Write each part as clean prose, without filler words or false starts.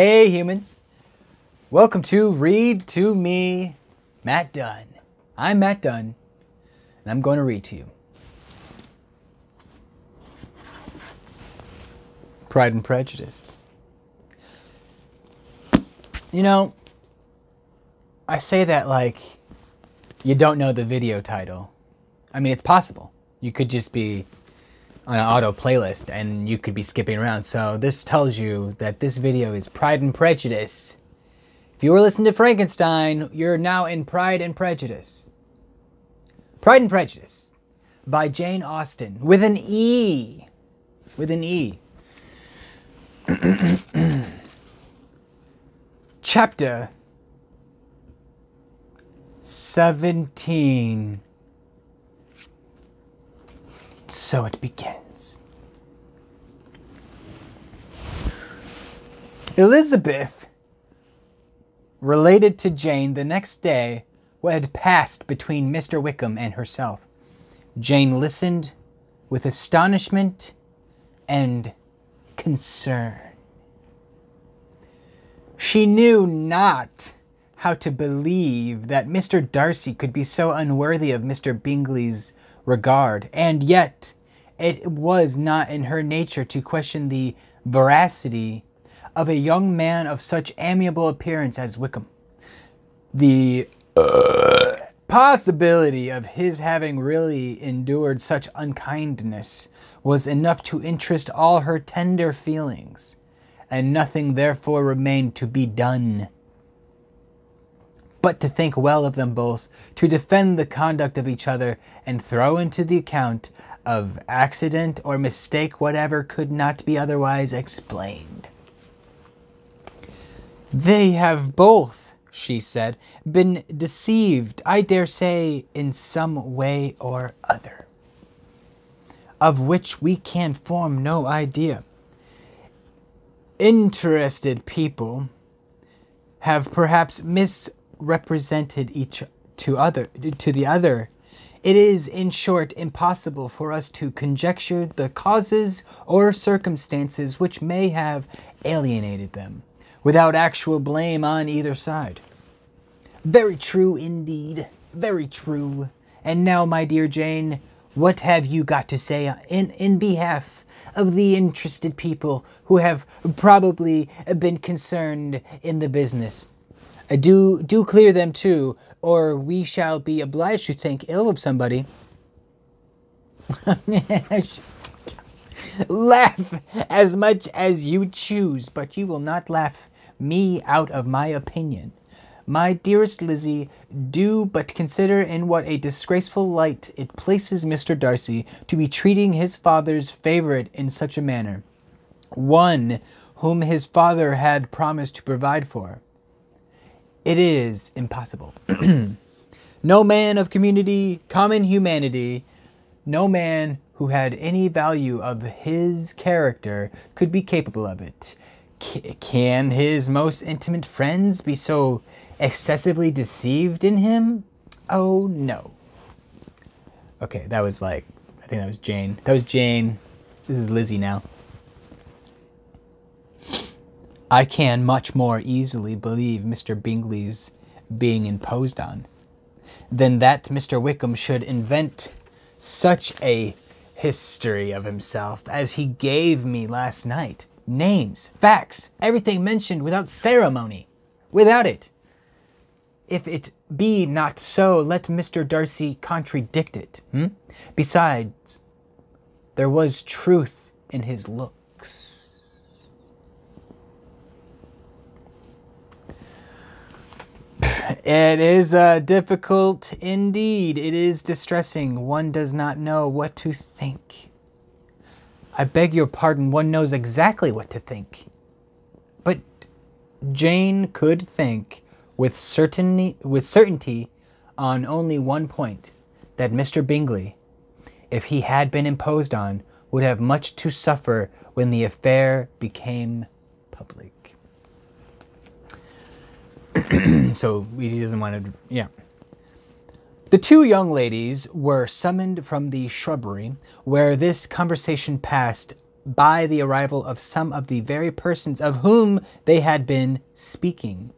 Hey humans, welcome to Read to Me, Matt Dunn. I'm Matt Dunn, and I'm going to read to you. Pride and Prejudice. You know, I say that like you don't know the video title. I mean, it's possible. You could just be on an auto playlist and you could be skipping around. So this tells you that this video is Pride and Prejudice. If you were listening to Frankenstein, you're now in Pride and Prejudice. Pride and Prejudice by Jane Austen with an E. With an E. Chapter 17. So it begins. Elizabeth related to Jane the next day what had passed between Mr. Wickham and herself. Jane listened with astonishment and concern. She knew not how to believe that Mr. Darcy could be so unworthy of Mr. Bingley's regard, and yet it was not in her nature to question the veracity of a young man of such amiable appearance as Wickham. The possibility of his having really endured such unkindness was enough to interest all her tender feelings, and nothing therefore remained to be done but to think well of them both, to defend the conduct of each other, and throw into the account of accident or mistake whatever could not be otherwise explained. They have both, she said, been deceived, I dare say, in some way or other, of which we can form no idea. Interested people have perhaps misrepresented each to the other. It is, in short, impossible for us to conjecture the causes or circumstances which may have alienated them, without actual blame on either side. Very true indeed, very true. And now, my dear Jane, what have you got to say in behalf of the interested people who have probably been concerned in the business? Do clear them too, or we shall be obliged to think ill of somebody. Laugh as much as you choose, but you will not laugh me out of my opinion. My dearest Lizzie, do but consider in what a disgraceful light it places Mr. Darcy to be treating his father's favourite in such a manner, one whom his father had promised to provide for. It is impossible. No man of common humanity, no man who had any value of his character could be capable of it. Can his most intimate friends be so excessively deceived in him? Oh, no. Okay, that was I think that was Jane. That was Jane. This is Lizzie now. I can much more easily believe Mr. Bingley's being imposed on than that Mr. Wickham should invent such a history of himself as he gave me last night. Names, facts, everything mentioned without ceremony. Without it. If it be not so, let Mr. Darcy contradict it. Besides, there was truth in his looks. It is difficult indeed. It is distressing. One does not know what to think. I beg your pardon, one knows exactly what to think. But Jane could think with certainty on only one point, that Mr. Bingley, if he had been imposed on, would have much to suffer when the affair became public. So he doesn't want to, yeah. The two young ladies were summoned from the shrubbery where this conversation passed by the arrival of some of the very persons of whom they had been speaking.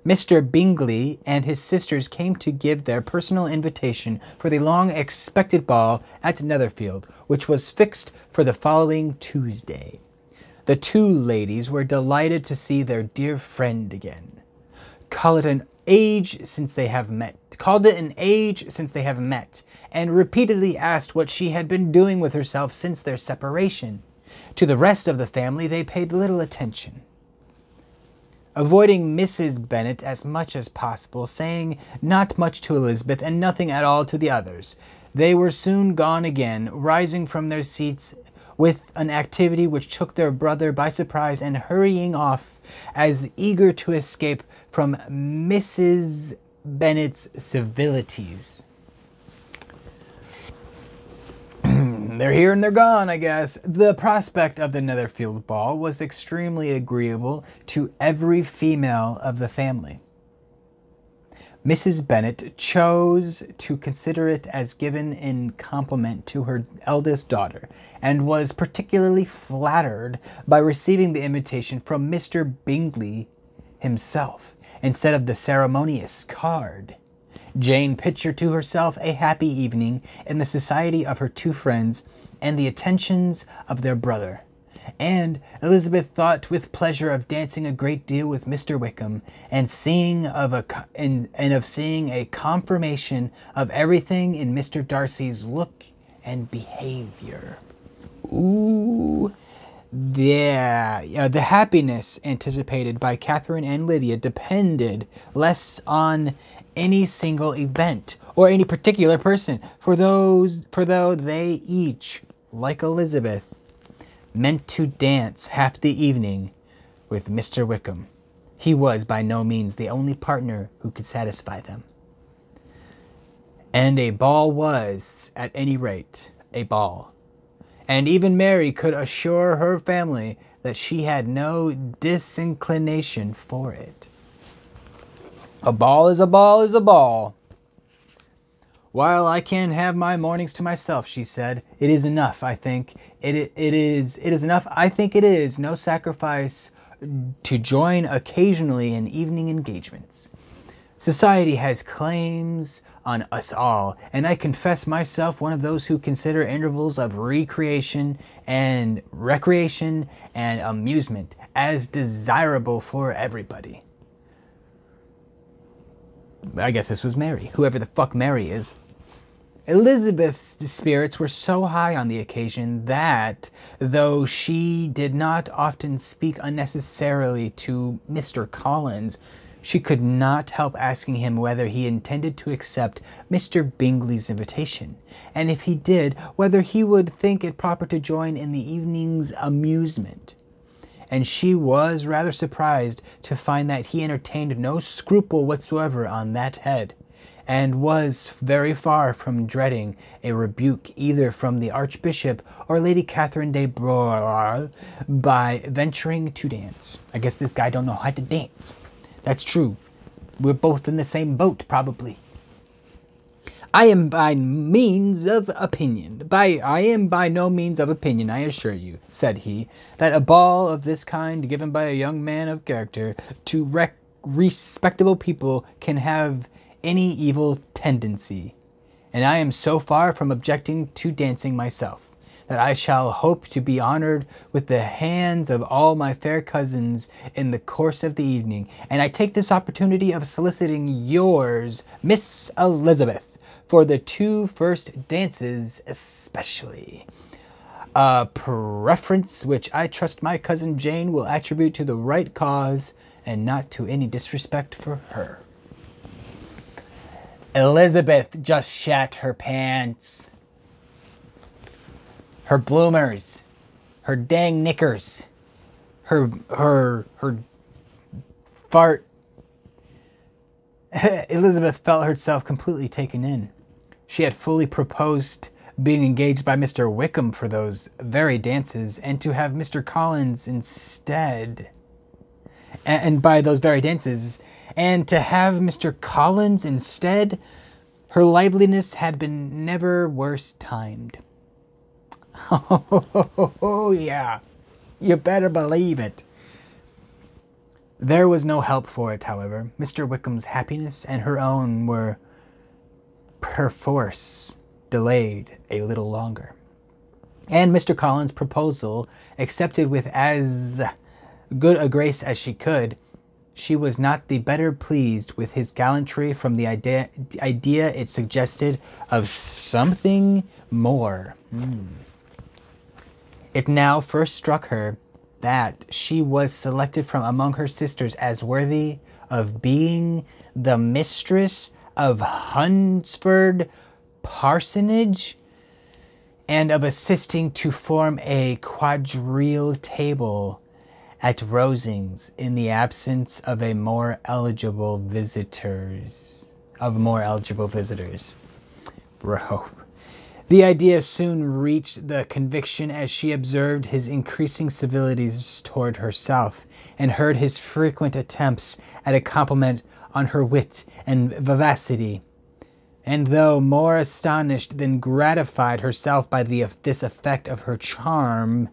Mr. Bingley and his sisters came to give their personal invitation for the long-expected ball at Netherfield, which was fixed for the following Tuesday. The two ladies were delighted to see their dear friend again. Called it an age since they have met, and repeatedly asked what she had been doing with herself since their separation. To the rest of the family they paid little attention, avoiding Mrs. Bennet as much as possible, saying not much to Elizabeth and nothing at all to the others. They were soon gone again, rising from their seats with an activity which took their brother by surprise, and hurrying off as eager to escape from Mrs. Bennet's civilities. They're here and they're gone, I guess. The prospect of the Netherfield ball was extremely agreeable to every female of the family. Mrs. Bennet chose to consider it as given in compliment to her eldest daughter, and was particularly flattered by receiving the invitation from Mr. Bingley himself, instead of the ceremonious card. Jane pictured to herself a happy evening in the society of her two friends and the attentions of their brother, and Elizabeth thought with pleasure of dancing a great deal with Mr. Wickham, and seeing of seeing a confirmation of everything in Mr. Darcy's look and behavior. Ooh. Yeah, the happiness anticipated by Catherine and Lydia depended less on any single event or any particular person, for though they each, like Elizabeth, meant to dance half the evening with Mr. Wickham, he was by no means the only partner who could satisfy them. And a ball was, at any rate, a ball. And even Mary could assure her family that she had no disinclination for it. A ball is a ball is a ball. While I can have my mornings to myself, she said, it is enough, I think. It is enough, I think it is, no sacrifice to join occasionally in evening engagements. Society has claims on us all, and I confess myself one of those who consider intervals of recreation and amusement as desirable for everybody. I guess this was Mary, whoever the fuck Mary is. Elizabeth's spirits were so high on the occasion that, though she did not often speak unnecessarily to Mr. Collins, she could not help asking him whether he intended to accept Mr. Bingley's invitation, and if he did, whether he would think it proper to join in the evening's amusement. And she was rather surprised to find that he entertained no scruple whatsoever on that head, and was very far from dreading a rebuke either from the Archbishop or Lady Catherine de Bourgh by venturing to dance. I guess this guy don't know how to dance. That's true. We're both in the same boat, probably. I am by no means of opinion, I assure you, said he, that a ball of this kind given by a young man of character to respectable people can have any evil tendency. And I am so far from objecting to dancing myself, that I shall hope to be honoured with the hands of all my fair cousins in the course of the evening, and I take this opportunity of soliciting yours, Miss Elizabeth, for the two first dances especially. A preference which I trust my cousin Jane will attribute to the right cause, and not to any disrespect for her. Elizabeth just shat her pants. Her bloomers, her dang knickers, her fart. Elizabeth felt herself completely taken in. She had fully proposed being engaged by Mr. Wickham for those very dances, and to have Mr. Collins instead. And by those very dances, and to have Mr. Collins instead, her liveliness had been never worse timed. Oh, yeah. You better believe it. There was no help for it, however. Mr. Wickham's happiness and her own were perforce delayed a little longer. And Mr. Collins' proposal, accepted with as good a grace as she could, she was not the better pleased with his gallantry from the idea it suggested of something more. It now first struck her that she was selected from among her sisters as worthy of being the mistress of Hunsford Parsonage, and of assisting to form a quadrille table at Rosings in the absence of more eligible visitors. Bro. The idea soon reached the conviction as she observed his increasing civilities toward herself, and heard his frequent attempts at a compliment on her wit and vivacity. And though more astonished than gratified herself by this effect of her charms,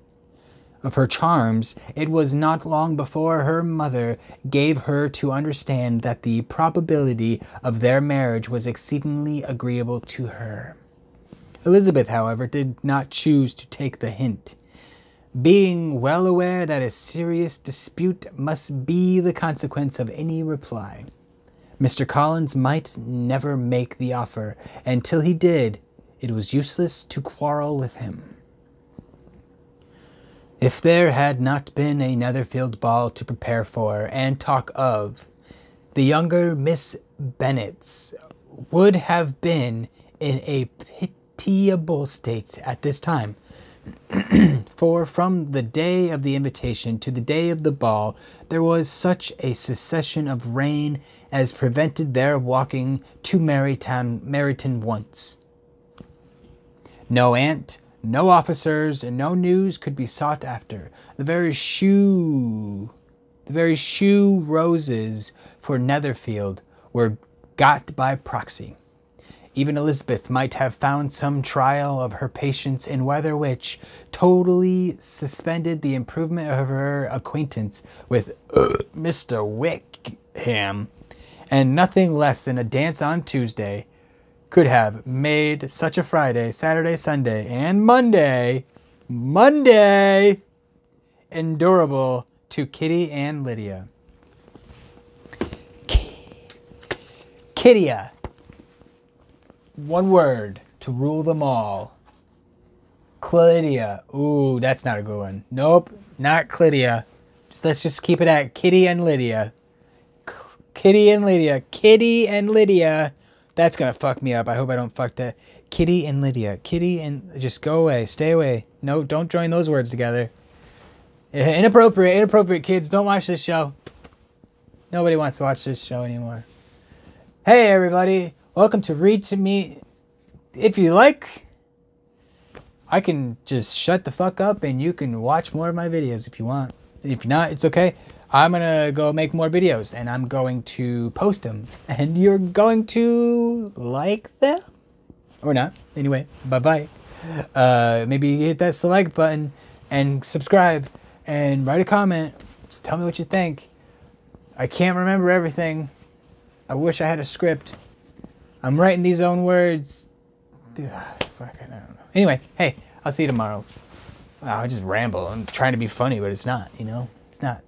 it was not long before her mother gave her to understand that the probability of their marriage was exceedingly agreeable to her. Elizabeth, however, did not choose to take the hint, being well aware that a serious dispute must be the consequence of any reply. Mr. Collins might never make the offer, and till he did, it was useless to quarrel with him. If there had not been a Netherfield ball to prepare for and talk of, the younger Miss Bennets would have been in a pitiable state at this time. For from the day of the invitation to the day of the ball, there was such a succession of rain as prevented their walking to Meryton once. No aunt, no officers, and no news could be sought after. The very shoe roses for Netherfield were got by proxy. Even Elizabeth might have found some trial of her patience in weather which totally suspended the improvement of her acquaintance with Mr. Wickham, and nothing less than a dance on Tuesday could have made such a Friday, Saturday, Sunday, and Monday endurable to Kitty and Lydia. Kittia. One word to rule them all. Chlydia. Ooh, that's not a good one. Nope, not Chlydia. Let's just keep it at Kitty and Lydia. Kitty and Lydia. Kitty and Lydia. That's gonna fuck me up. I hope I don't fuck that. Kitty and Lydia. Kitty and... Just go away. Stay away. No, don't join those words together. Inappropriate kids. Don't watch this show. Nobody wants to watch this show anymore. Hey, everybody. Welcome to Read to Me. If you like, I can just shut the fuck up and you can watch more of my videos if you want. If not, it's okay. I'm going to go make more videos and I'm going to post them. And you're going to like them? Or not. Anyway, bye-bye. Maybe hit that select button and subscribe and write a comment. Just tell me what you think. I can't remember everything. I wish I had a script. I'm writing these own words. Fuck, I don't know. Anyway, hey, I'll see you tomorrow. Wow, I just ramble. I'm trying to be funny, but it's not, you know? It's not.